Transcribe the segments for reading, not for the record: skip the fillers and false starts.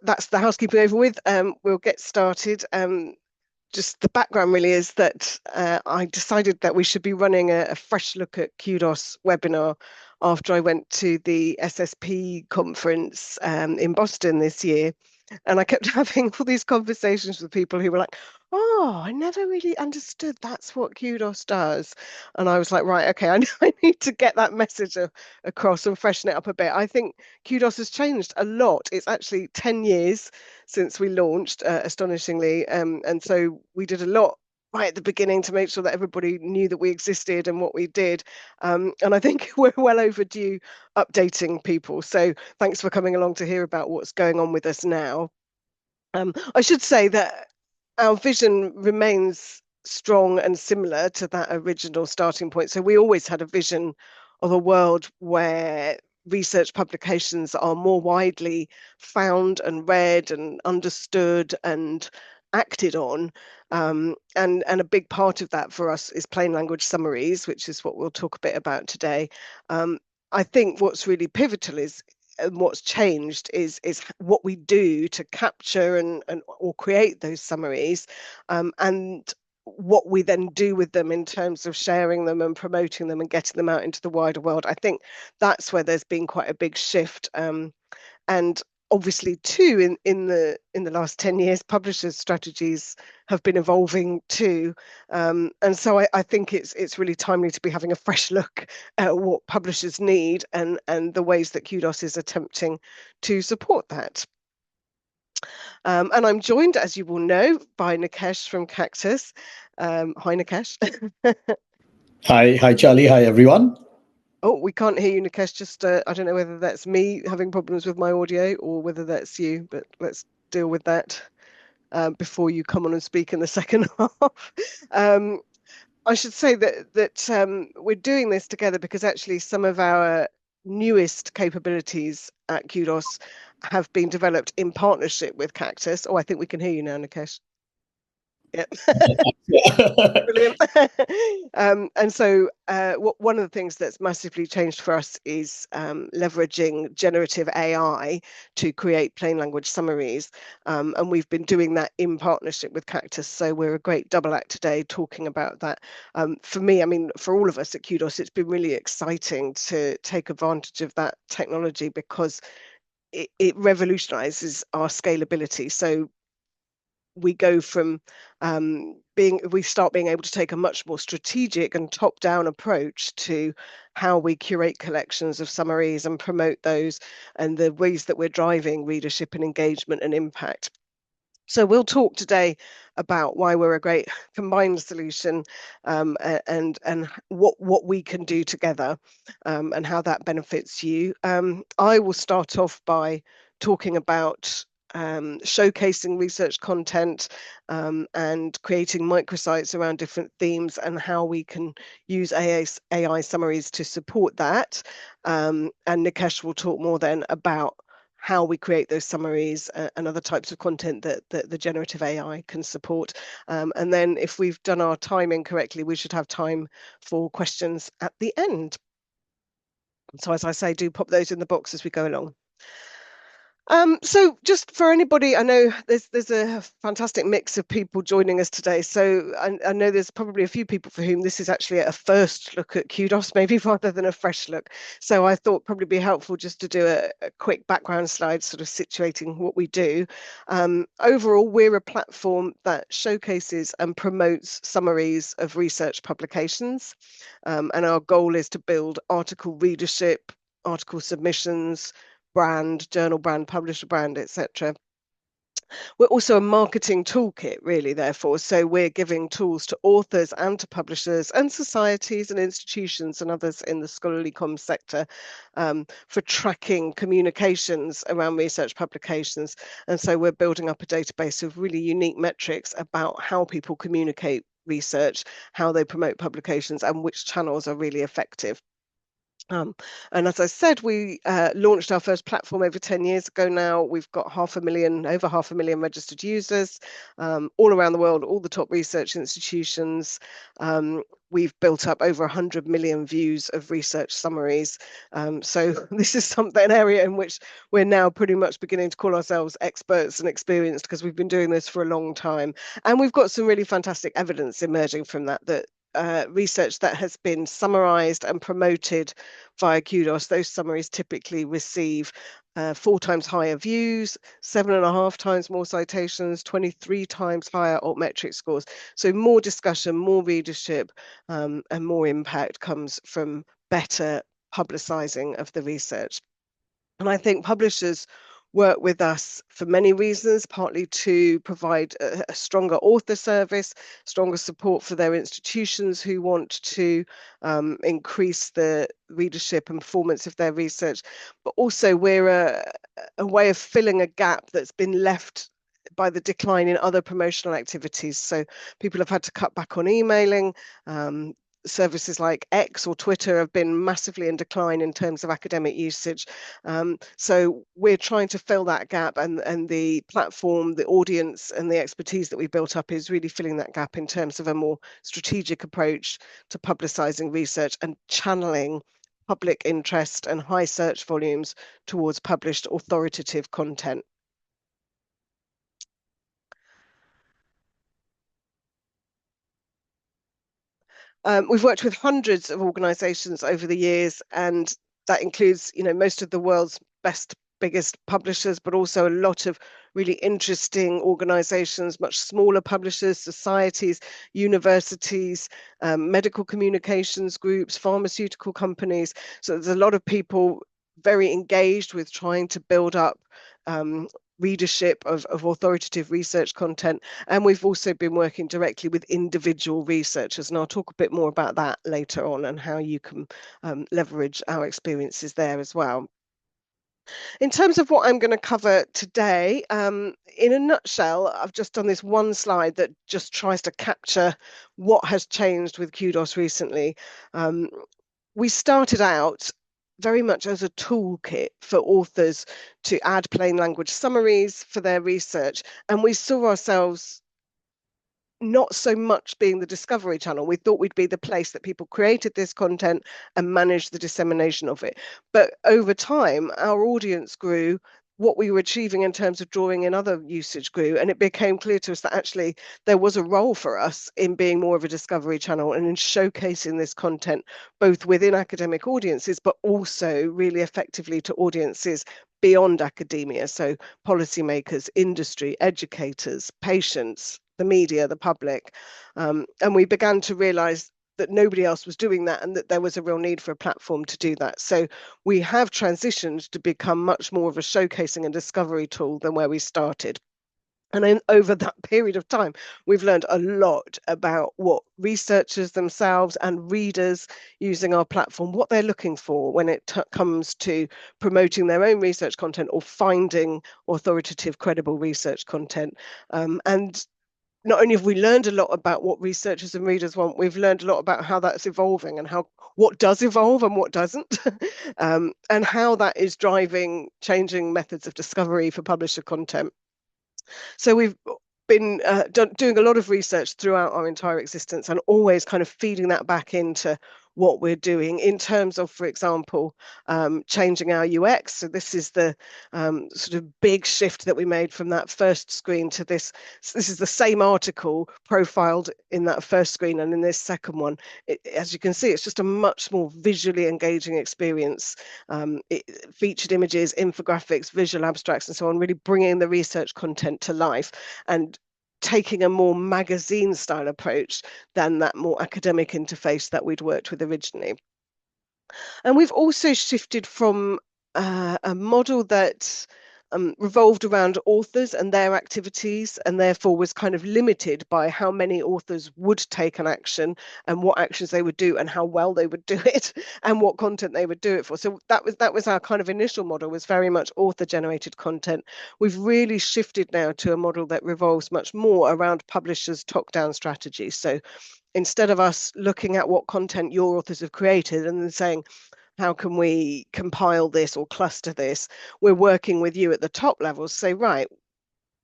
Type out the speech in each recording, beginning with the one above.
That's the housekeeping over with. We'll get started. Just the background really is that I decided that we should be running a fresh look at Kudos webinar after I went to the SSP conference in Boston this year. And I kept having all these conversations with people who were like, oh, I never really understood that's what Kudos does. And I was like, right, okay, I need to get that message across and freshen it up a bit. I think Kudos has changed a lot. It's actually 10 years since we launched, astonishingly. And so we did a lot right at the beginning to make sure that everybody knew that we existed and what we did. And I think we're well overdue updating people. So thanks for coming along to hear about what's going on with us now. I should say that our vision remains strong and similar to that original starting point. So we always had a vision of a world where research publications are more widely found and read and understood and acted on. And a big part of that for us is plain language summaries, which is what we'll talk a bit about today. I think what's really pivotal is and what's changed is what we do to capture and or create those summaries, and what we then do with them in terms of sharing them and promoting them and getting them out into the wider world. I think that's where there's been quite a big shift. And obviously too in the last 10 years publishers strategies have been evolving too, and so I think it's really timely to be having a fresh look at what publishers need and the ways that Kudos is attempting to support that. And I'm joined, as you will know, by Nikesh from Cactus. Hi Nikesh. Hi, Charlie. Hi, everyone. Oh, we can't hear you, Nikesh. Just I don't know whether that's me having problems with my audio or whether that's you, but let's deal with that before you come on and speak in the second half. I should say that we're doing this together because actually some of our newest capabilities at Kudos have been developed in partnership with Cactus. Oh, I think we can hear you now, Nikesh. Yep. Brilliant. And so one of the things that's massively changed for us is leveraging generative AI to create plain language summaries. And we've been doing that in partnership with Cactus. So we're a great double act today talking about that. For me, I mean, for all of us at Kudos, it's been really exciting to take advantage of that technology because it revolutionizes our scalability. So we go from we start being able to take a much more strategic and top-down approach to how we curate collections of summaries and promote those and the ways that we're driving readership and engagement and impact. So we'll talk today about why we're a great combined solution, and what we can do together, and how that benefits you. I will start off by talking about showcasing research content, and creating microsites around different themes and how we can use AI summaries to support that. And Nikesh will talk more then about how we create those summaries and other types of content that the generative AI can support. And then if we've done our timing correctly, we should have time for questions at the end. So as I say, do pop those in the box as we go along. So just for anybody, I know there's a fantastic mix of people joining us today. So I know there's probably a few people for whom this is actually a first look at Kudos, maybe rather than a fresh look. So I thought probably be helpful just to do a quick background slide, sort of situating what we do. Overall, we're a platform that showcases and promotes summaries of research publications. And our goal is to build article readership, article submissions, brand, journal brand, publisher brand, etc. We're also a marketing toolkit, really, therefore. So we're giving tools to authors and to publishers and societies and institutions and others in the scholarly comms sector, for tracking communications around research publications. And so we're building up a database of really unique metrics about how people communicate research, how they promote publications, and which channels are really effective. And as I said, we launched our first platform over 10 years ago now. We've got over 500,000 registered users all around the world, all the top research institutions. We've built up over 100 million views of research summaries. So this is an area in which we're now pretty much beginning to call ourselves experts and experienced, because we've been doing this for a long time. And we've got some really fantastic evidence emerging from that research that has been summarized and promoted via Kudos, those summaries typically receive 4 times higher views, 7.5 times more citations, 23 times higher altmetric scores. So more discussion, more readership, and more impact comes from better publicizing of the research. And I think publishers work with us for many reasons, partly to provide a stronger author service, stronger support for their institutions who want to increase the readership and performance of their research. But also we're a way of filling a gap that's been left by the decline in other promotional activities. So people have had to cut back on emailing. Services like X or Twitter have been massively in decline in terms of academic usage. So we're trying to fill that gap, and the platform, the audience and the expertise that we built up is really filling that gap in terms of a more strategic approach to publicizing research and channeling public interest and high search volumes towards published authoritative content. We've worked with hundreds of organizations over the years, and that includes, most of the world's biggest publishers, but also a lot of really interesting organizations, much smaller publishers, societies, universities, medical communications groups, pharmaceutical companies. So there's a lot of people very engaged with trying to build up readership of authoritative research content. And we've also been working directly with individual researchers. And I'll talk a bit more about that later on and how you can leverage our experiences there as well. In terms of what I'm going to cover today, in a nutshell, I've just done this one slide that just tries to capture what has changed with Kudos recently. We started out very much as a toolkit for authors to add plain language summaries for their research. And we saw ourselves not so much being the discovery channel. We thought we'd be the place that people created this content and managed the dissemination of it. But over time, our audience grew, what we were achieving in terms of drawing in other usage grew, and it became clear to us that actually there was a role for us in being more of a discovery channel and in showcasing this content both within academic audiences, but also really effectively to audiences beyond academia. So policymakers, industry, educators, patients, the media, the public. And we began to realize that nobody else was doing that and that there was a real need for a platform to do that. So we have transitioned to become much more of a showcasing and discovery tool than where we started. And then over that period of time, we've learned a lot about what researchers themselves and readers using our platform, what they're looking for when it comes to promoting their own research content or finding authoritative, credible research content. And not only have we learned a lot about what researchers and readers want, we've learned a lot about how that's evolving and what does evolve and what doesn't, and how that is driving changing methods of discovery for publisher content. So we've been doing a lot of research throughout our entire existence and always kind of feeding that back into what we're doing in terms of, for example, changing our UX. So this is the sort of big shift that we made from that first screen to this. So this is the same article profiled in that first screen, and in this second one, as you can see, it's just a much more visually engaging experience. It featured images, infographics, visual abstracts, and so on, really bringing the research content to life and taking a more magazine style approach than that more academic interface that we'd worked with originally. And we've also shifted from a model that revolved around authors and their activities, and therefore was kind of limited by how many authors would take an action and what actions they would do and how well they would do it and what content they would do it for. So that was our kind of initial model, was very much author generated content. We've really shifted now to a model that revolves much more around publishers' top-down strategy. So instead of us looking at what content your authors have created and then saying, how can we compile this or cluster this? We're working with you at the top levels, say, right,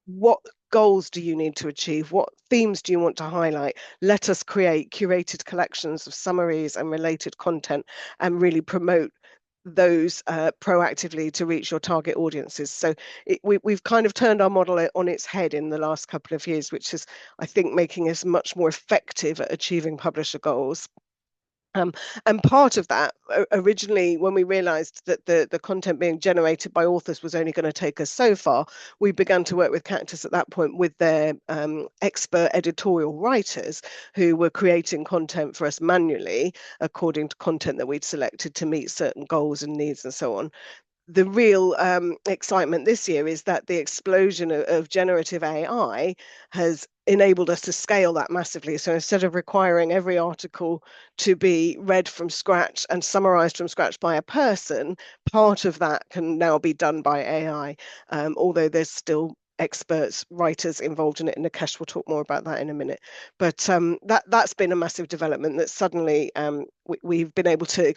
what goals do you need to achieve? What themes do you want to highlight? Let us create curated collections of summaries and related content and really promote those proactively to reach your target audiences. So we've kind of turned our model on its head in the last couple of years, which is, I think, making us much more effective at achieving publisher goals. And part of that, originally, when we realized that the content being generated by authors was only going to take us so far, we began to work with Cactus at that point with their expert editorial writers who were creating content for us manually according to content that we'd selected to meet certain goals and needs and so on. The real excitement this year is that the explosion of generative AI has enabled us to scale that massively. So instead of requiring every article to be read from scratch and summarized from scratch by a person, part of that can now be done by AI, although there's still experts, writers involved in it, and Nikesh will talk more about that in a minute. But that's been a massive development that suddenly we've been able to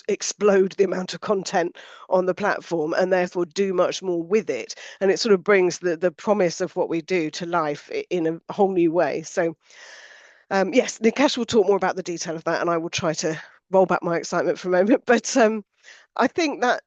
explode the amount of content on the platform and therefore do much more with it, and it sort of brings the promise of what we do to life in a whole new way. So yes, Nikesh will talk more about the detail of that, and I will try to roll back my excitement for a moment. But I think that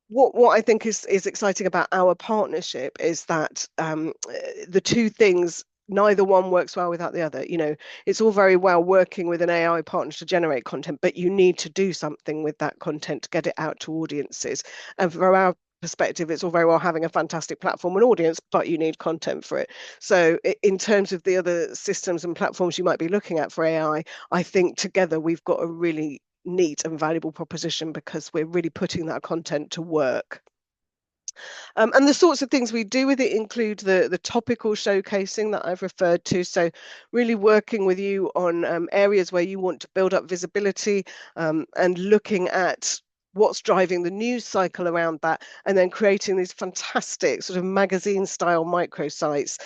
what I think is exciting about our partnership is that the two things, neither one works well without the other. You know, it's all very well working with an AI partner to generate content, but you need to do something with that content to get it out to audiences. And from our perspective, it's all very well having a fantastic platform and audience, but you need content for it. So in terms of the other systems and platforms you might be looking at for AI, I think together we've got a really neat and valuable proposition because we're really putting that content to work. And the sorts of things we do with it include the topical showcasing that I've referred to. So really working with you on areas where you want to build up visibility and looking at what's driving the news cycle around that, and then creating these fantastic sort of magazine style microsites,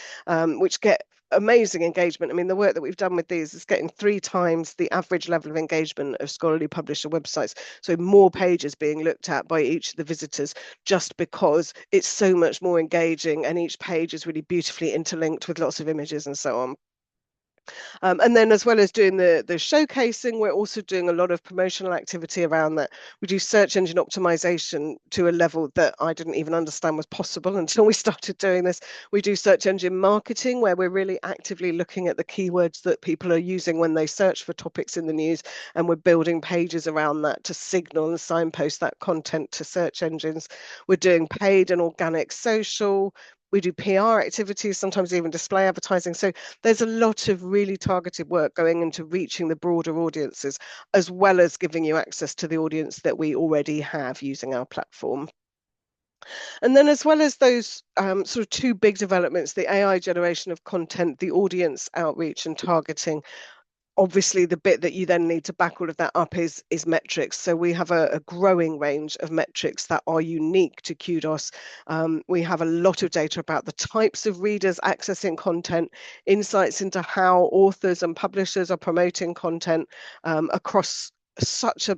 which get amazing engagement. I mean, the work that we've done with these is getting 3 times the average level of engagement of scholarly publisher websites. So more pages being looked at by each of the visitors, just because it's so much more engaging and each page is really beautifully interlinked with lots of images and so on. And then as well as doing the showcasing, we're also doing a lot of promotional activity around that. We do search engine optimization to a level that I didn't even understand was possible until we started doing this. We do search engine marketing, where we're really actively looking at the keywords that people are using when they search for topics in the news, and we're building pages around that to signal and signpost that content to search engines. We're doing paid and organic social. We do PR activities, sometimes even display advertising. So there's a lot of really targeted work going into reaching the broader audiences, as well as giving you access to the audience that we already have using our platform. And then as well as those sort of 2 big developments, the AI generation of content, the audience outreach and targeting, obviously the bit that you then need to back all of that up is metrics. So we have a growing range of metrics that are unique to Kudos. We have a lot of data about the types of readers accessing content, insights into how authors and publishers are promoting content across such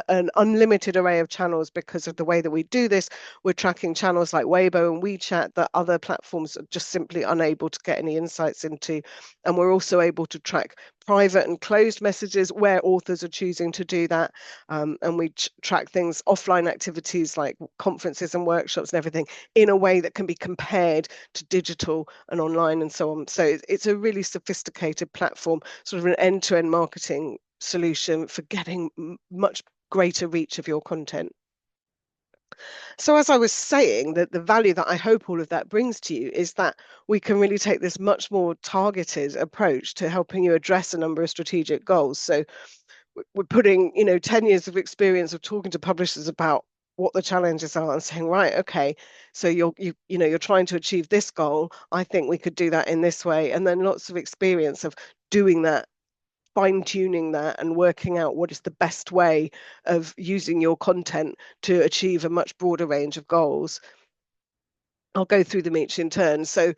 an unlimited array of channels. Because of the way that we do this, we're tracking channels like Weibo and WeChat that other platforms are just simply unable to get any insights into. And we're also able to track private and closed messages where authors are choosing to do that. And we track things, offline activities like conferences and workshops and everything, in a way that can be compared to digital and online and so on. So it's a really sophisticated platform, sort of an end-to-end marketing solution for getting much greater reach of your content. So as I was saying, that the value that I hope all of that brings to you is that we can really take this much more targeted approach to helping you address a number of strategic goals. So we're putting, 10 years of experience of talking to publishers about what the challenges are and saying, right, okay, so you're trying to achieve this goal. I think we could do that in this way. And then lots of experience of doing that, fine-tuning that and working out what is the best way of using your content to achieve a much broader range of goals. I'll go through them each in turn. So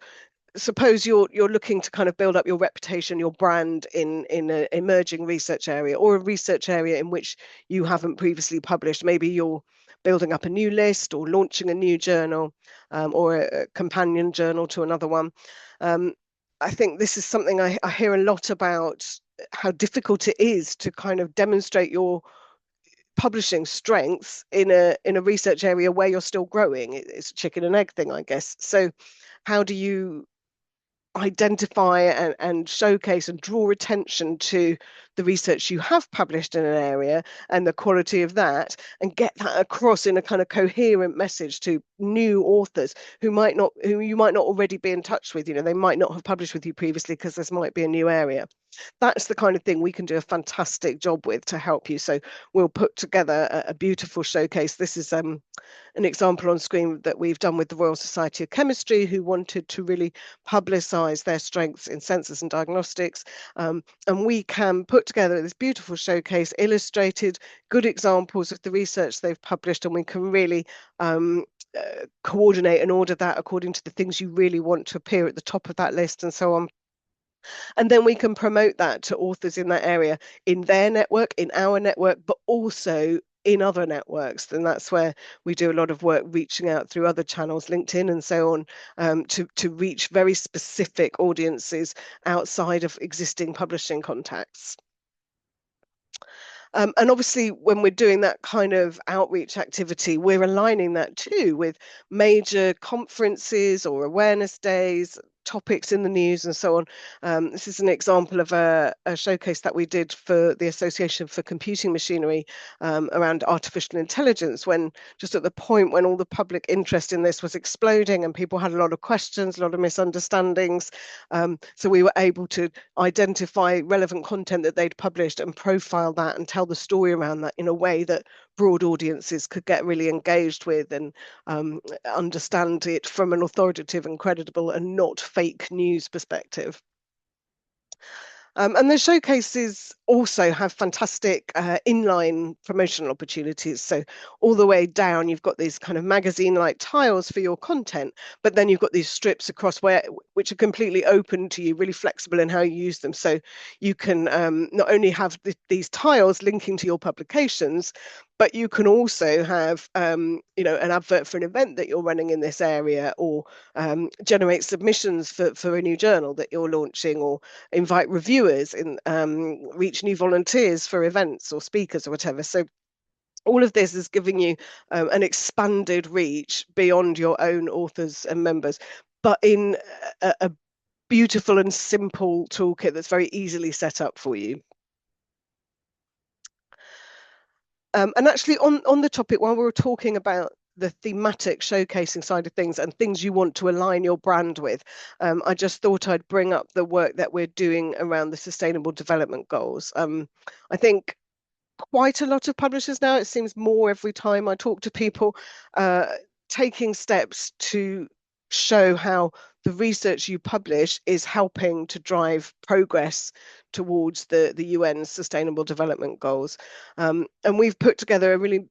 suppose you're looking to kind of build up your reputation, your brand in an emerging research area, or a research area in which you haven't previously published. Maybe you're building up a new list or launching a new journal, or a companion journal to another one. I think this is something I hear a lot about, how difficult it is to kind of demonstrate your publishing strengths in a research area where you're still growing. It's a chicken and egg thing, I guess. So how do you identify and showcase and draw attention to the research you have published in an area and the quality of that, and get that across in a kind of coherent message to new authors who you might not already be in touch with? They might not have published with you previously because this might be a new area. That's the kind of thing we can do a fantastic job with to help you. So we'll put together a beautiful showcase. This is an example on screen that we've done with the Royal Society of Chemistry, who wanted to really publicize their strengths in sensors and diagnostics. And we can put together this beautiful showcase, illustrated good examples of the research they've published, and we can really coordinate and order that according to the things you really want to appear at the top of that list and so on. And then we can promote that to authors in that area, in their network, in our network, but also in other networks. And that's where we do a lot of work reaching out through other channels, LinkedIn and so on, to reach very specific audiences outside of existing publishing contacts. And obviously, when we're doing that kind of outreach activity, we're aligning that too with major conferences or awareness days, topics in the news and so on. This is an example of a showcase that we did for the Association for Computing Machinery around artificial intelligence, when just at the point when all the public interest in this was exploding and people had a lot of questions, a lot of misunderstandings. So we were able to identify relevant content that they'd published and profile that and tell the story around that in a way that broad audiences could get really engaged with and understand it from an authoritative and credible and not fake news perspective. And the showcases also have fantastic inline promotional opportunities. So all the way down, you've got these kind of magazine-like tiles for your content, but then you've got these strips across which are completely open to you, really flexible in how you use them. So you can not only have these tiles linking to your publications, but you can also have, an advert for an event that you're running in this area, or generate submissions for a new journal that you're launching, or invite reviewers and reach new volunteers for events or speakers or whatever. So all of this is giving you an expanded reach beyond your own authors and members, but in a beautiful and simple toolkit that's very easily set up for you. And actually, on the topic, while we were talking about the thematic showcasing side of things and things you want to align your brand with, I just thought I'd bring up the work that we're doing around the Sustainable Development Goals. I think quite a lot of publishers now, it seems more every time I talk to people, taking steps to show how the research you publish is helping to drive progress towards the UN's Sustainable Development Goals. And we've put together a really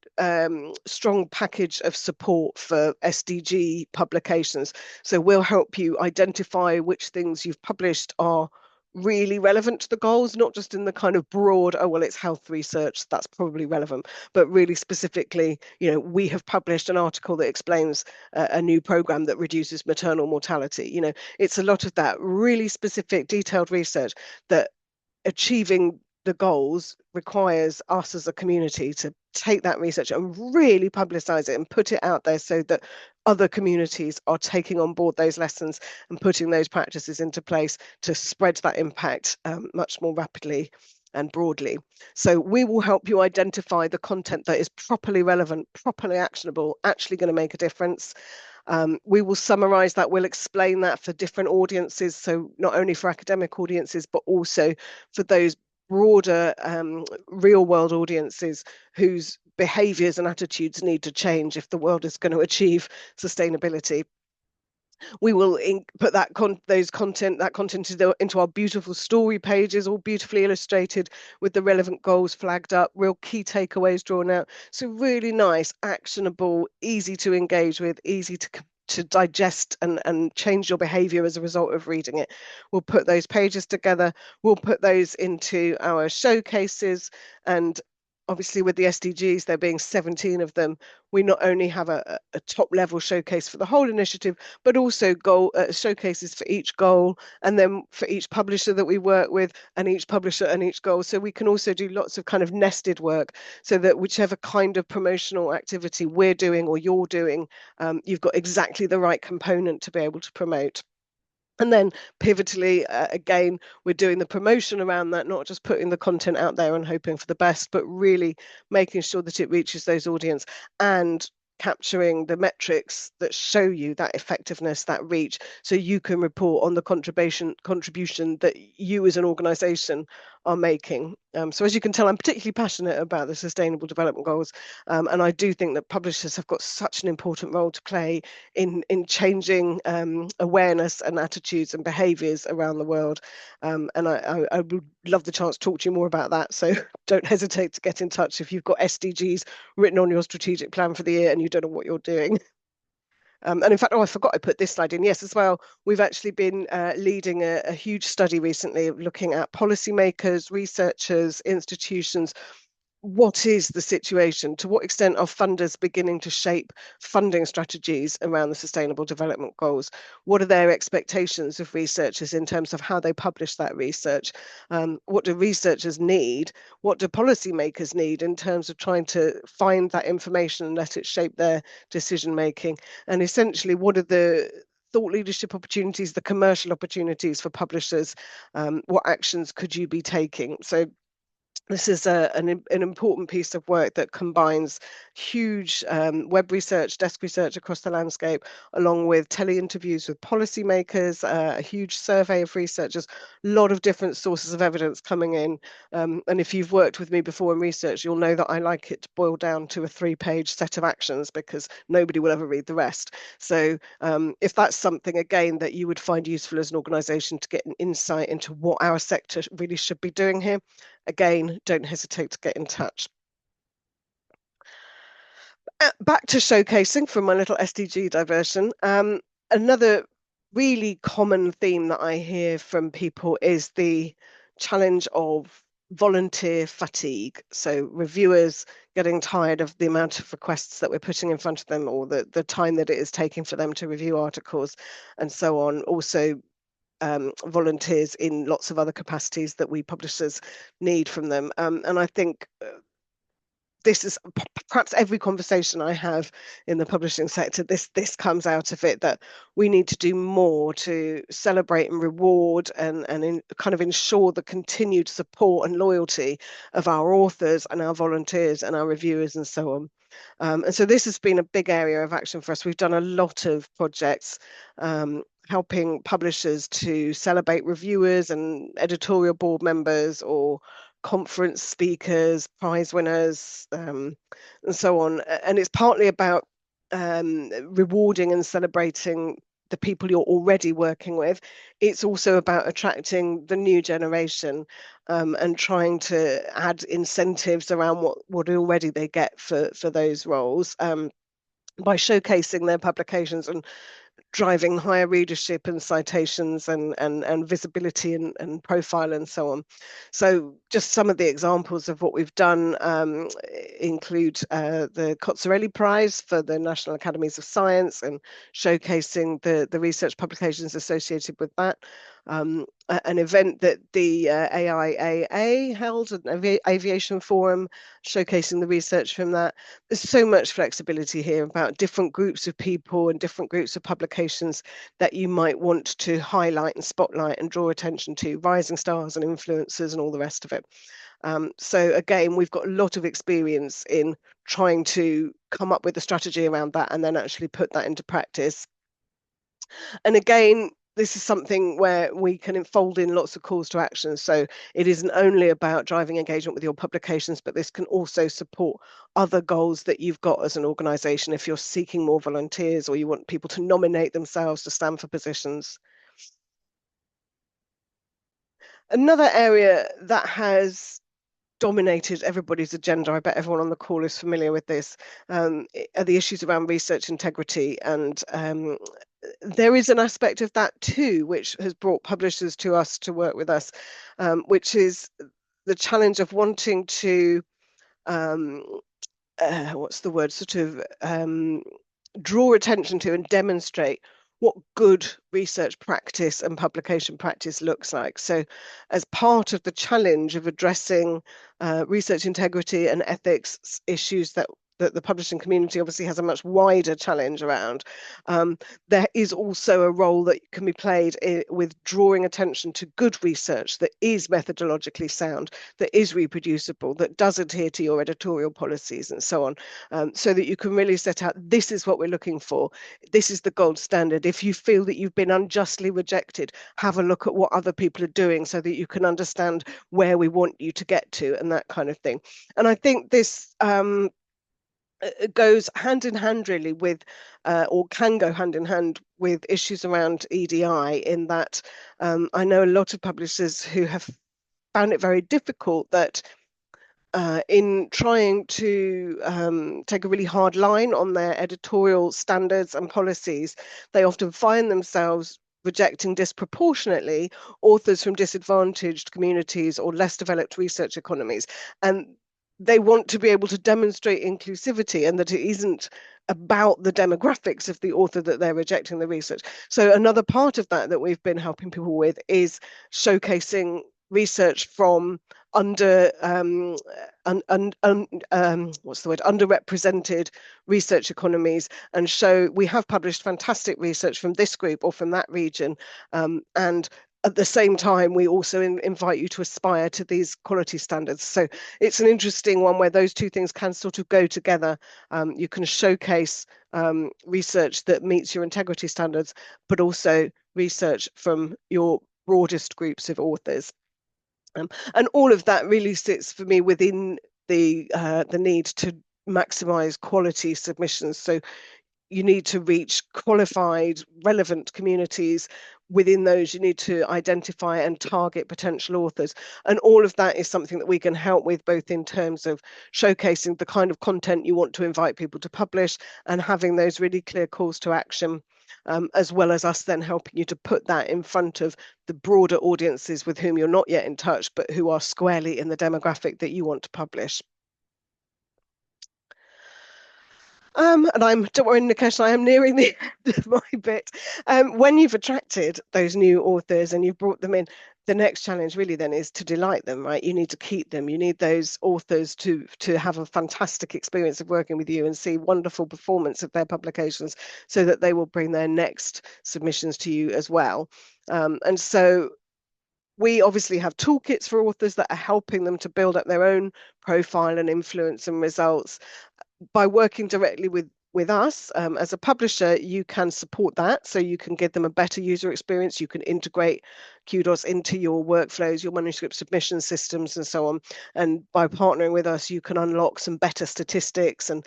strong package of support for SDG publications. So we'll help you identify which things you've published are really relevant to the goals, not just in the kind of broad, oh, well, it's health research, that's probably relevant, but really specifically, we have published an article that explains a new program that reduces maternal mortality. It's a lot of that really specific, detailed research that achieving the goals requires us as a community to take that research and really publicize it and put it out there so that other communities are taking on board those lessons and putting those practices into place to spread that impact much more rapidly and broadly. So we will help you identify the content that is properly relevant, properly actionable, actually going to make a difference. We will summarize that, we'll explain that for different audiences, so not only for academic audiences, but also for those broader real world audiences whose behaviors and attitudes need to change if the world is going to achieve sustainability. We will put that content into our beautiful story pages, all beautifully illustrated with the relevant goals flagged up, real key takeaways drawn out. So really nice, actionable, easy to engage with, easy to to digest and change your behavior as a result of reading it. We'll put those pages together, we'll put those into our showcases, and obviously with the SDGs, there being 17 of them, we not only have a top level showcase for the whole initiative, but also showcases for each goal, and then for each publisher that we work with, and each publisher and each goal. So we can also do lots of kind of nested work, so that whichever kind of promotional activity we're doing or you're doing, you've got exactly the right component to be able to promote. And then pivotally, again, we're doing the promotion around that, not just putting the content out there and hoping for the best, but really making sure that it reaches those audience and capturing the metrics that show you that effectiveness, that reach, so you can report on the contribution that you as an organization are making. So as you can tell, I'm particularly passionate about the Sustainable Development Goals, and I do think that publishers have got such an important role to play in changing awareness and attitudes and behaviours around the world. And I would love the chance to talk to you more about that. So don't hesitate to get in touch if you've got SDGs written on your strategic plan for the year and you don't know what you're doing. And in fact, I forgot I put this slide in. Yes, as well, we've actually been leading a huge study recently looking at policymakers, researchers, institutions. What is the situation? To what extent are funders beginning to shape funding strategies around the Sustainable Development Goals? What are their expectations of researchers in terms of how they publish that research? What do researchers need? What do policymakers need in terms of trying to find that information and let it shape their decision making? And essentially, what are the thought leadership opportunities, the commercial opportunities for publishers? What actions could you be taking? So this is an important piece of work that combines huge web research, desk research across the landscape, along with tele-interviews with policymakers, a huge survey of researchers, a lot of different sources of evidence coming in. And if you've worked with me before in research, you'll know that I like it to boil down to a 3-page set of actions, because nobody will ever read the rest. So if that's something, again, that you would find useful as an organisation to get an insight into what our sector really should be doing here, again, don't hesitate to get in touch. Back to showcasing from my little SDG diversion. Another really common theme that I hear from people is the challenge of volunteer fatigue. So reviewers getting tired of the amount of requests that we're putting in front of them, or the time that it is taking for them to review articles and so on. Also, volunteers in lots of other capacities that we publishers need from them. And I think this is perhaps every conversation I have in the publishing sector, this comes out of it, that we need to do more to celebrate and reward and kind of ensure the continued support and loyalty of our authors and our volunteers and our reviewers and so on. And so this has been a big area of action for us. We've done a lot of projects helping publishers to celebrate reviewers and editorial board members, or conference speakers, prize winners, and so on. And it's partly about rewarding and celebrating the people you're already working with. It's also about attracting the new generation, and trying to add incentives around what already they get for those roles, by showcasing their publications and driving higher readership and citations and visibility and profile and so on. So just some of the examples of what we've done include the Cozzarelli Prize for the National Academies of Science, and showcasing the research publications associated with that. An event that the AIAA held, an aviation forum, showcasing the research from that. There's so much flexibility here about different groups of people and different groups of publications that you might want to highlight and spotlight and draw attention to, rising stars and influencers and all the rest of it. So again, we've got a lot of experience in trying to come up with a strategy around that and then actually put that into practice. And again, this is something where we can fold in lots of calls to action. So it isn't only about driving engagement with your publications, but this can also support other goals that you've got as an organisation. If you're seeking more volunteers, or you want people to nominate themselves to stand for positions. Another area that has dominated everybody's agenda. I bet everyone on the call is familiar with this, are the issues around research integrity. And there is an aspect of that too, which has brought publishers to us to work with us, which is the challenge of wanting to, what's the word, sort of draw attention to and demonstrate what good research practice and publication practice looks like. So as part of the challenge of addressing research integrity and ethics issues that the publishing community obviously has a much wider challenge around, there is also a role that can be played with drawing attention to good research that is methodologically sound, that is reproducible, that does adhere to your editorial policies and so on, so that you can really set out, this is what we're looking for, this is the gold standard. If you feel that you've been unjustly rejected, have a look at what other people are doing so that you can understand where we want you to get to, and that kind of thing. And I think this goes hand in hand really with, or can go hand in hand with issues around EDI, in that I know a lot of publishers who have found it very difficult that in trying to take a really hard line on their editorial standards and policies, they often find themselves rejecting disproportionately authors from disadvantaged communities or less developed research economies. And they want to be able to demonstrate inclusivity, and that it isn't about the demographics of the author that they're rejecting the research. So another part of that we've been helping people with is showcasing research from underrepresented research economies, and we have published fantastic research from this group or from that region, and at the same time, we also invite you to aspire to these quality standards. So it's an interesting one where those two things can sort of go together. You can showcase research that meets your integrity standards, but also research from your broadest groups of authors. And all of that really sits for me within the need to maximize quality submissions. So you need to reach qualified, relevant communities. Within those, you need to identify and target potential authors. And all of that is something that we can help with, both in terms of showcasing the kind of content you want to invite people to publish and having those really clear calls to action, as well as us then helping you to put that in front of the broader audiences with whom you're not yet in touch, but who are squarely in the demographic that you want to publish. And don't worry, Nikesh, I am nearing the end of my bit. When you've attracted those new authors and you've brought them in, the next challenge really then is to delight them, right? You need to keep them. You need those authors to have a fantastic experience of working with you and see wonderful performance of their publications, so that they will bring their next submissions to you as well. And so we obviously have toolkits for authors that are helping them to build up their own profile and influence and results. By working directly with us as a publisher, you can support that. So you can give them a better user experience. You can integrate Kudos into your workflows, your manuscript submission systems, and so on. And by partnering with us, you can unlock some better statistics and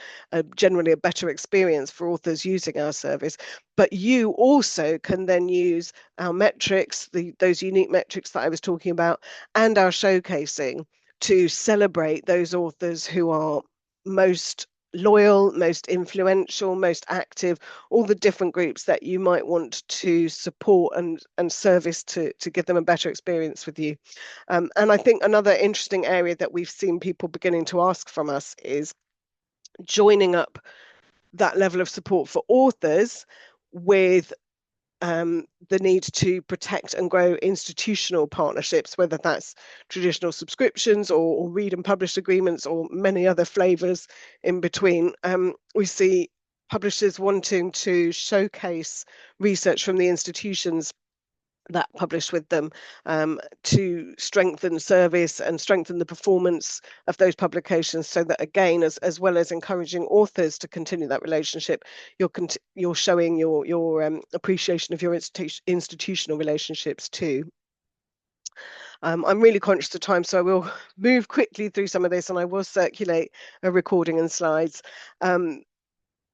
generally a better experience for authors using our service. But you also can then use our metrics, those unique metrics that I was talking about, and our showcasing to celebrate those authors who are most loyal, most influential, most active, all the different groups that you might want to support and service to give them a better experience with you. And I think another interesting area that we've seen people beginning to ask from us is joining up that level of support for authors with the need to protect and grow institutional partnerships, whether that's traditional subscriptions or read and publish agreements or many other flavors in between. We see publishers wanting to showcase research from the institutions that publish with them, to strengthen service and strengthen the performance of those publications, so that again, as well as encouraging authors to continue that relationship, you're showing your appreciation of your institutional relationships too. I'm really conscious of time, so I will move quickly through some of this, and I will circulate a recording and slides.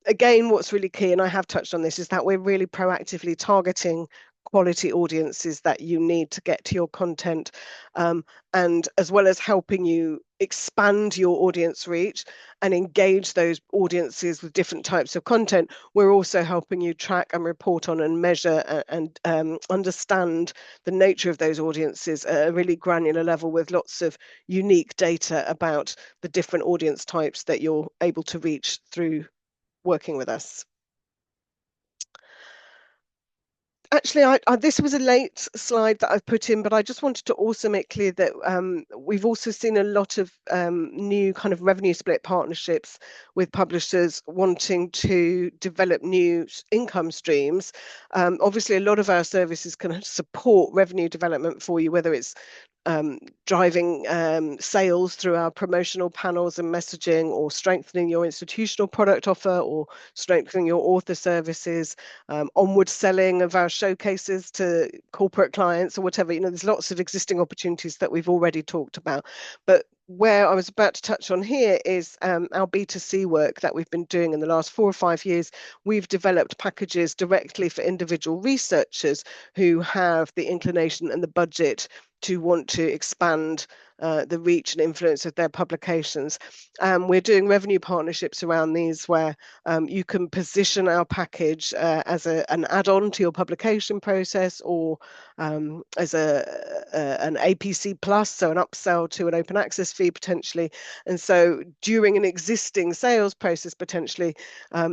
Again, what's really key, and I have touched on this, is that we're really proactively targeting quality audiences that you need to get to your content, and as well as helping you expand your audience reach and engage those audiences with different types of content, we're also helping you track and report on and measure and understand the nature of those audiences at a really granular level, with lots of unique data about the different audience types that you're able to reach through working with us. Actually, this was a late slide that I've put in, but I just wanted to also make clear that we've also seen a lot of new kind of revenue split partnerships with publishers wanting to develop new income streams. Obviously, a lot of our services can support revenue development for you, whether it's driving sales through our promotional panels and messaging, or strengthening your institutional product offer, or strengthening your author services, onward selling of our showcases to corporate clients, or whatever. There's lots of existing opportunities that we've already talked about. But where I was about to touch on here is our B2C work that we've been doing in the last 4 or 5 years. We've developed packages directly for individual researchers who have the inclination and the budget to want to expand the reach and influence of their publications. We're doing revenue partnerships around these, where you can position our package as an add-on to your publication process, or as an APC plus, so an upsell to an open access fee potentially. And so during an existing sales process, potentially,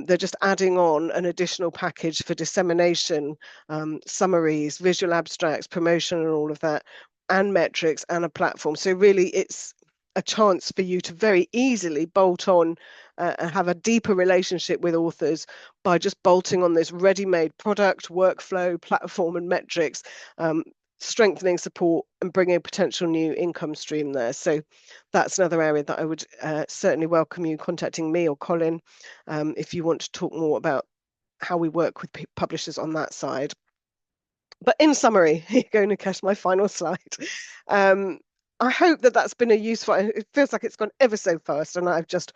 they're just adding on an additional package for dissemination, summaries, visual abstracts, promotion, and all of that, and metrics, and a platform. So really, it's a chance for you to very easily bolt on and have a deeper relationship with authors by just bolting on this ready-made product, workflow, platform, and metrics, strengthening support and bringing a potential new income stream there. So that's another area that I would certainly welcome you contacting me or Colin if you want to talk more about how we work with publishers on that side. But in summary, here you go, Nikesh, my final slide. I hope that that's been a useful, it feels like it's gone ever so fast, and I've just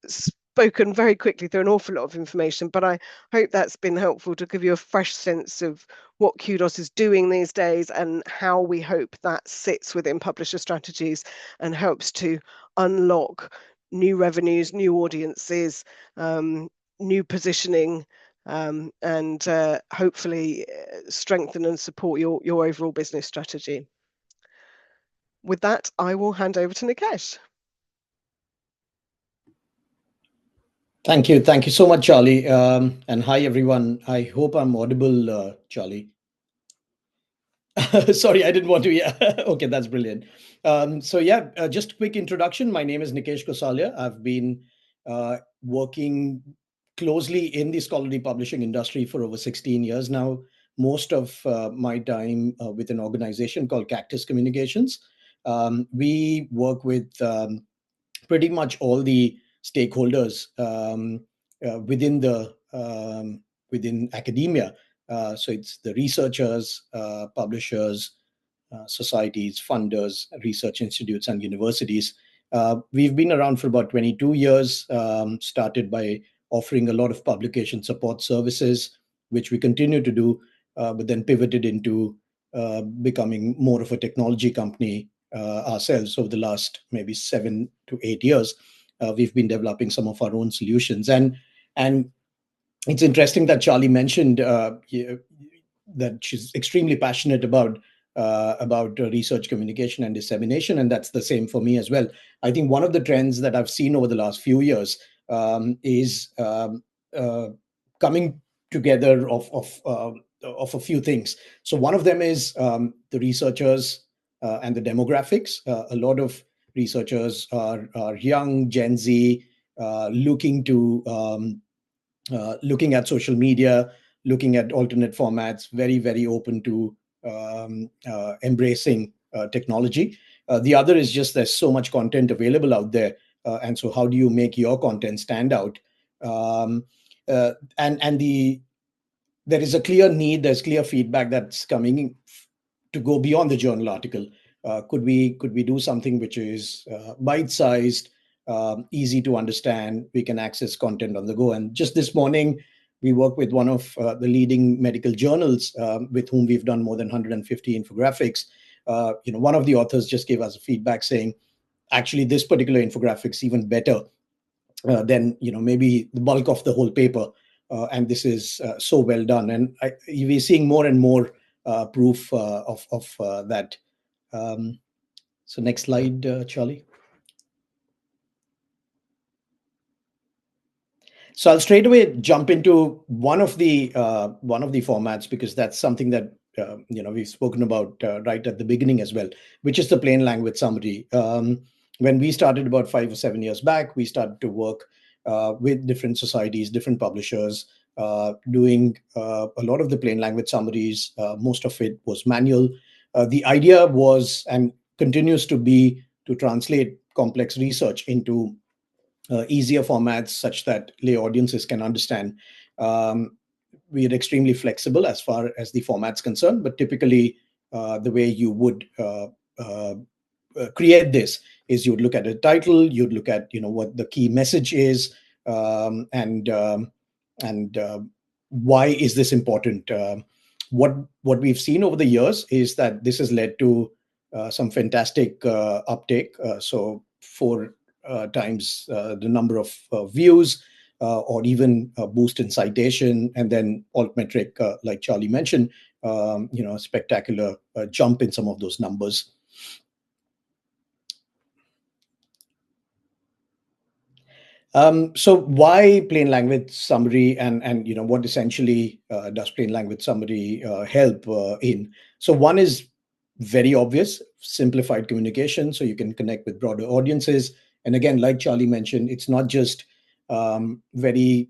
spoken very quickly through an awful lot of information, but I hope that's been helpful to give you a fresh sense of what Kudos is doing these days, and how we hope that sits within publisher strategies and helps to unlock new revenues, new audiences, new positioning, and hopefully strengthen and support your overall business strategy. With that, I will hand over to Nikesh. Thank you. Thank you so much, Charlie. And hi, everyone. I hope I'm audible, Charlie. Sorry, I didn't want to. Yeah. Okay, that's brilliant. Just a quick introduction. My name is Nikesh Kosalia. I've been working closely in the scholarly publishing industry for over 16 years now. Most of my time with an organization called Cactus Communications. We work with pretty much all the stakeholders within academia. So it's the researchers, publishers, societies, funders, research institutes, and universities. We've been around for about 22 years, started by offering a lot of publication support services, which we continue to do, but then pivoted into becoming more of a technology company ourselves over the last maybe 7 to 8 years. We've been developing some of our own solutions. And it's interesting that Charlie mentioned that she's extremely passionate about research communication and dissemination, and that's the same for me as well. I think one of the trends that I've seen over the last few years is coming together of a few things. So one of them is the researchers and the demographics. A lot of researchers are young, Gen Z, looking at social media, looking at alternate formats, very, very open to embracing technology. The other is just there's so much content available out there. And so how do you make your content stand out? There is a clear need, there's clear feedback that's coming to go beyond the journal article. Could we do something which is bite-sized, easy to understand? We can access content on the go. And just this morning, We work with one of the leading medical journals with whom we've done more than 150 infographics. One of the authors just gave us a feedback saying, actually, this particular infographic is even better than maybe the bulk of the whole paper, and this is so well done. And we're seeing more and more proof of that. So next slide, Charlie. So I'll straight away jump into one of the formats, because that's something that we've spoken about right at the beginning as well, which is the plain language summary. When we started about 5 or 7 years back, we started to work with different societies, different publishers, doing a lot of the plain language summaries. Most of it was manual. The idea was, and continues to be, to translate complex research into easier formats such that lay audiences can understand. We are extremely flexible as far as the format's concerned, but typically the way you would create this is you would look at a title, you'd look at what the key message is, and why is this important. What we've seen over the years is that this has led to some fantastic uptake. So for times the number of views, or even a boost in citation, and then altmetric, like Charlie mentioned, spectacular jump in some of those numbers. So why plain language summary, and what essentially does plain language summary help in? So one is very obvious: simplified communication, so you can connect with broader audiences. And again, like Charlie mentioned, it's not just very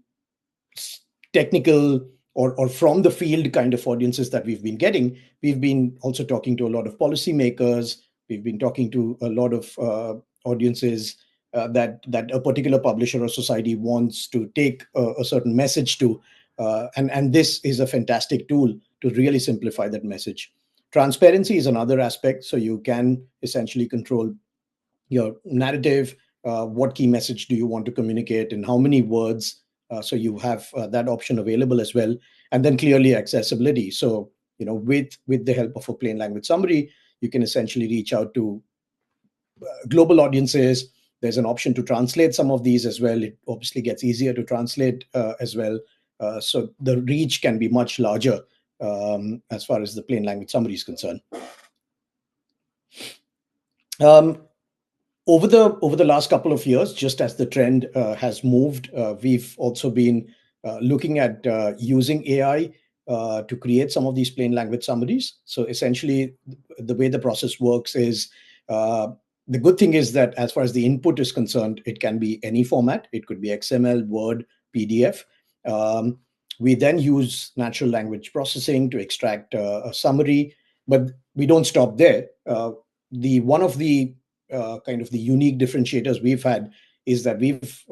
technical or from the field kind of audiences that we've been getting. We've been also talking to a lot of policymakers. We've been talking to a lot of audiences that a particular publisher or society wants to take a certain message to. And this is a fantastic tool to really simplify that message. Transparency is another aspect. So you can essentially control your narrative, what key message do you want to communicate, and how many words. So you have that option available as well. And then clearly accessibility. So, with the help of a plain language summary, you can essentially reach out to global audiences. There's an option to translate some of these as well. It obviously gets easier to translate as well. So the reach can be much larger as far as the plain language summary is concerned. Over the last couple of years, just as the trend has moved, we've also been looking at using AI to create some of these plain language summaries. So essentially, the way the process works is, the good thing is that as far as the input is concerned, it can be any format. It could be XML, Word, PDF. We then use natural language processing to extract a summary, but we don't stop there. One of the kind of the unique differentiators we've had is that we've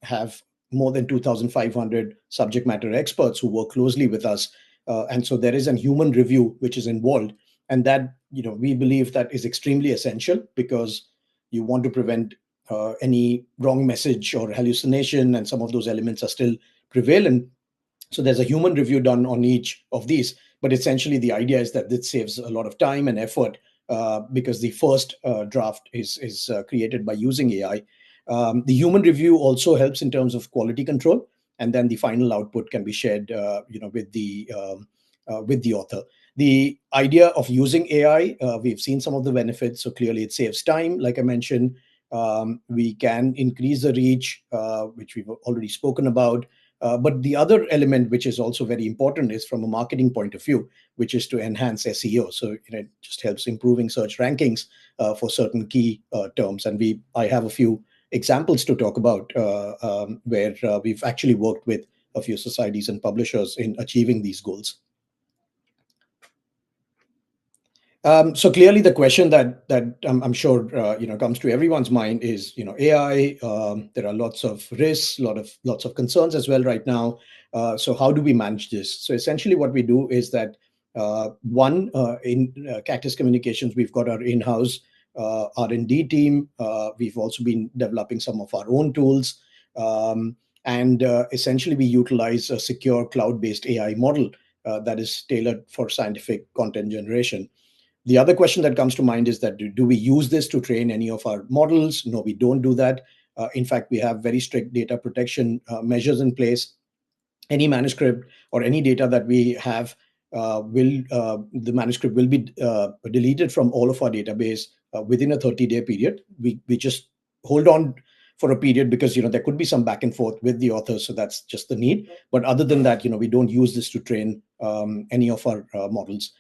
have more than 2,500 subject matter experts who work closely with us, and so there is a human review which is involved, and that we believe that is extremely essential, because you want to prevent any wrong message or hallucination, and some of those elements are still prevalent. So there's a human review done on each of these, but essentially the idea is that this saves a lot of time and effort, because the first draft is created by using AI. The human review also helps in terms of quality control, and then the final output can be shared, with the author. The idea of using AI, we've seen some of the benefits. So clearly, it saves time, like I mentioned. We can increase the reach, which we've already spoken about. But the other element, which is also very important, is from a marketing point of view, which is to enhance SEO. So it just helps improving search rankings for certain key terms. And I have a few examples to talk about where we've actually worked with a few societies and publishers in achieving these goals. So clearly, the question that I'm sure comes to everyone's mind is, AI. There are lots of risks, lots of concerns as well right now. So how do we manage this? So essentially, what we do is that in Cactus Communications, we've got our in-house R&D team. We've also been developing some of our own tools. And essentially, we utilize a secure cloud-based AI model that is tailored for scientific content generation. The other question that comes to mind is that do we use this to train any of our models? No, we don't do that. In fact, we have very strict data protection measures in place. Any manuscript or any data that we have will the manuscript will be deleted from all of our database within a 30-day period. We just hold on for a period because there could be some back and forth with the authors, so that's just the need. But other than that, we don't use this to train any of our models.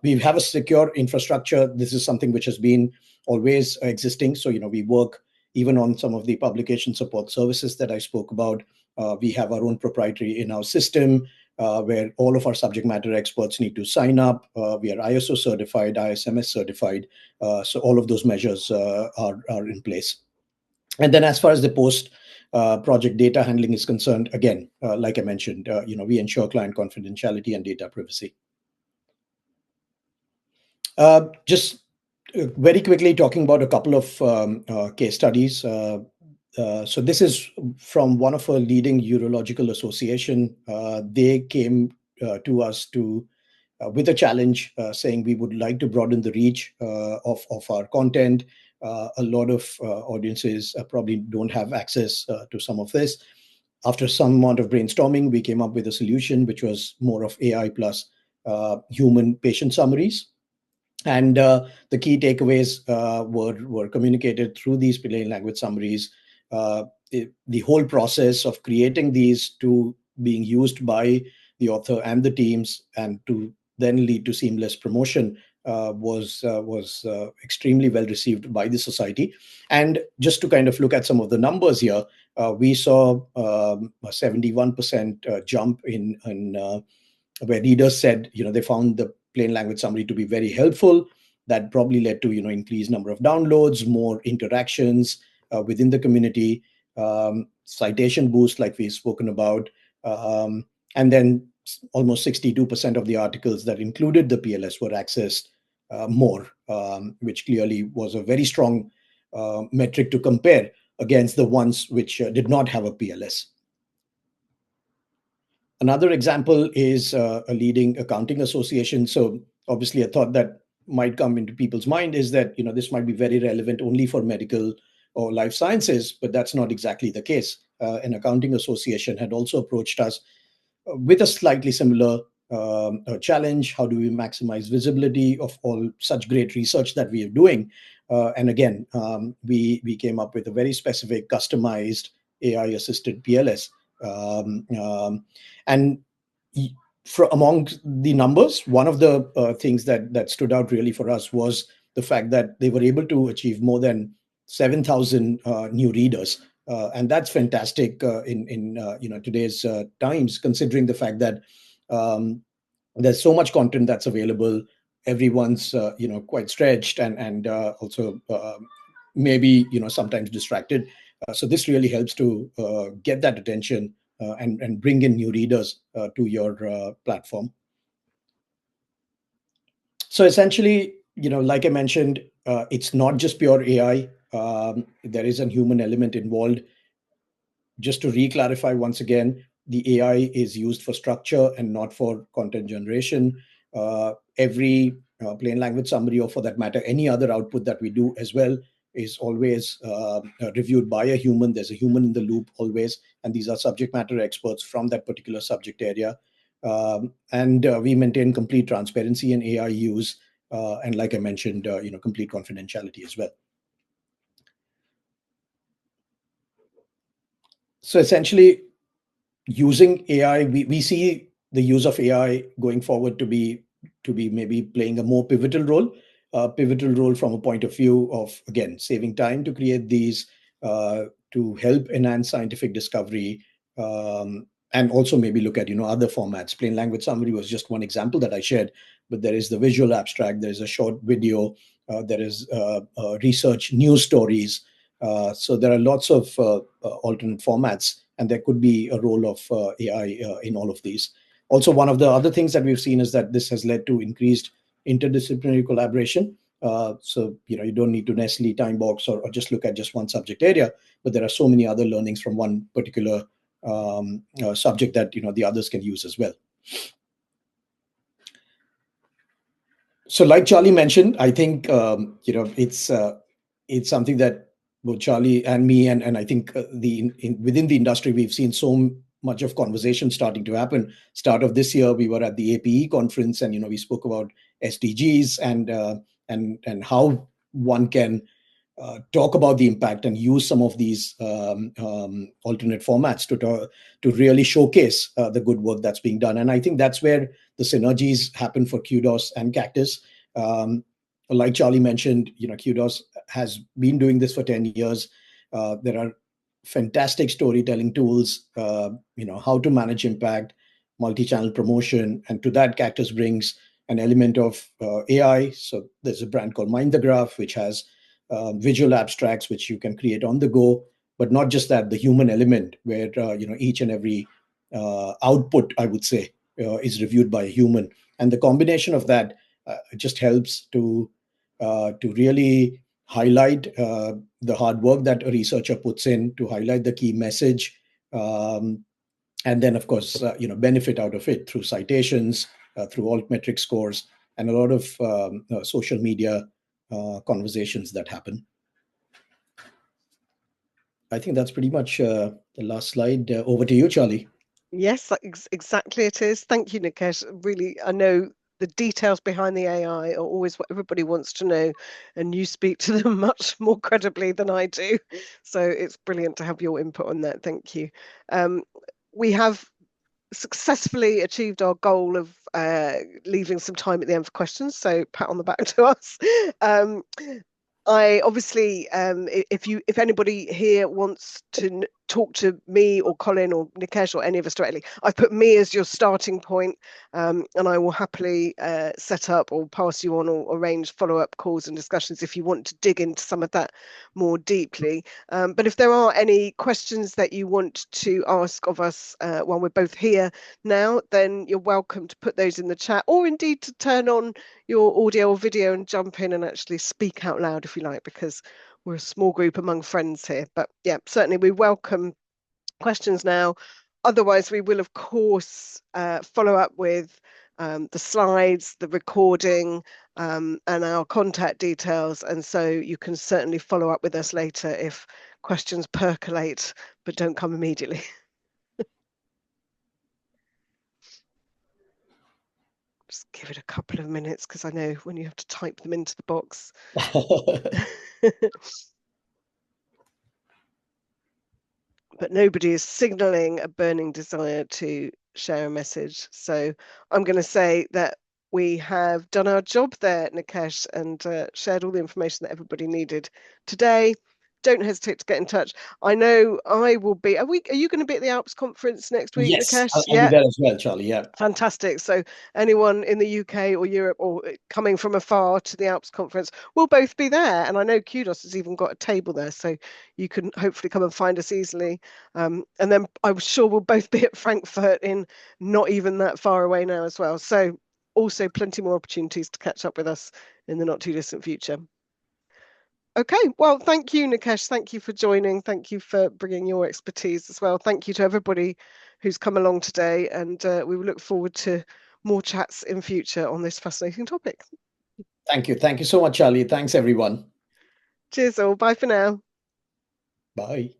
We have a secure infrastructure. This is something which has been always existing. So we work even on some of the publication support services that I spoke about. We have our own proprietary in-house system where all of our subject matter experts need to sign up. We are ISO certified, ISMS certified. So all of those measures are in place. And then as far as the post project data handling is concerned, again, like I mentioned, we ensure client confidentiality and data privacy. Just very quickly talking about a couple of case studies. So this is from one of a leading urological association. They came to us with a challenge saying we would like to broaden the reach of our content. A lot of audiences probably don't have access to some of this. After some amount of brainstorming, we came up with a solution which was more of AI plus human patient summaries. And the key takeaways were communicated through these plain language summaries. The whole process of creating these to being used by the author and the teams and to then lead to seamless promotion was extremely well received by the society. And just to kind of look at some of the numbers here, we saw a 71% jump in where readers said they found the plain language summary to be very helpful. That probably led to increased number of downloads, more interactions within the community, citation boost like we've spoken about, and then almost 62% of the articles that included the PLS were accessed more, which clearly was a very strong metric to compare against the ones which did not have a PLS. Another example is a leading accounting association. So obviously a thought that might come into people's mind is that this might be very relevant only for medical or life sciences, but that's not exactly the case. An accounting association had also approached us with a slightly similar challenge. How do we maximize visibility of all such great research that we are doing? And again, we came up with a very specific customized AI-assisted PLS. And among the numbers, one of the things that stood out really for us was the fact that they were able to achieve more than 7,000 new readers. And that's fantastic in today's times, considering the fact that there's so much content that's available. Everyone's quite stretched and also maybe sometimes distracted. So this really helps to get that attention and bring in new readers to your platform. So essentially, like I mentioned, it's not just pure AI. There is a human element involved. Just to re-clarify once again, the AI is used for structure and not for content generation. Every plain language summary, or for that matter, any other output that we do as well, is always reviewed by a human. There's a human in the loop always, and these are subject matter experts from that particular subject area. And we maintain complete transparency in AI use, and like I mentioned, complete confidentiality as well. So essentially, using AI, we see the use of AI going forward to be maybe playing a more pivotal role from a point of view of, again, saving time to create these, to help enhance scientific discovery, and also maybe look at other formats. Plain language summary was just one example that I shared, but there is the visual abstract, there is a short video, there is research news stories. So there are lots of alternate formats, and there could be a role of AI in all of these. Also, one of the other things that we've seen is that this has led to increased interdisciplinary collaboration. So you don't need to necessarily time box or just look at just one subject area, but there are so many other learnings from one particular subject that the others can use as well. So, like Charlie mentioned, I think it's something that both Charlie and me, and I think within the industry, we've seen so much of conversation starting to happen. Start of this year, we were at the APE conference, and we spoke about SDGs and how one can talk about the impact and use some of these alternate formats to really showcase the good work that's being done. And I think that's where the synergies happen for Kudos and Cactus. Like Charlie mentioned, Kudos has been doing this for 10 years. There are fantastic storytelling tools, how to manage impact, multi-channel promotion, and to that, Cactus brings an element of AI. So there's a brand called Mind the Graph, which has visual abstracts which you can create on the go, but not just that, the human element where each and every output, I would say, is reviewed by a human, and the combination of that just helps to really highlight the hard work that a researcher puts in, to highlight the key message, and then of course benefit out of it through citations, through altmetric scores, and a lot of social media conversations that happen. I think that's pretty much the last slide. Over to you, Charlie. Yes, exactly it is. Thank you, Nikesh. Really, I know the details behind the AI are always what everybody wants to know, and you speak to them much more credibly than I do. So it's brilliant to have your input on that. Thank you. We have successfully achieved our goal of leaving some time at the end for questions, so pat on the back to us. I obviously, if anybody here wants to talk to me or Colin or Nikesh or any of us directly, I've put me as your starting point, and I will happily set up or pass you on or arrange follow-up calls and discussions if you want to dig into some of that more deeply. But if there are any questions that you want to ask of us while we're both here now, then you're welcome to put those in the chat, or indeed to turn on your audio or video and jump in and actually speak out loud if you like, because we're a small group among friends here. But yeah, certainly we welcome questions now. Otherwise, we will of course follow up with the slides, the recording, and our contact details, and so you can certainly follow up with us later if questions percolate but don't come immediately. Just give it a couple of minutes, because I know when you have to type them into the box. But nobody is signaling a burning desire to share a message. So I'm going to say that we have done our job there, Nikesh, and shared all the information that everybody needed today. Don't hesitate to get in touch. I know I will be. Are you going to be at the Alps conference next week, Yes, Nikesh? I'll be there as well, Charlie. Yeah. Fantastic. So anyone in the UK or Europe or coming from afar to the Alps conference, we'll both be there. And I know Kudos has even got a table there, so you can hopefully come and find us easily. And then I'm sure we'll both be at Frankfurt in not even that far away now as well. So also plenty more opportunities to catch up with us in the not too distant future. Okay, well, thank you, Nikesh. Thank you for joining. Thank you for bringing your expertise as well. Thank you to everybody who's come along today, and we will look forward to more chats in future on this fascinating topic. Thank you. Thank you so much, Charlie. Thanks, everyone. Cheers all. Bye for now. Bye.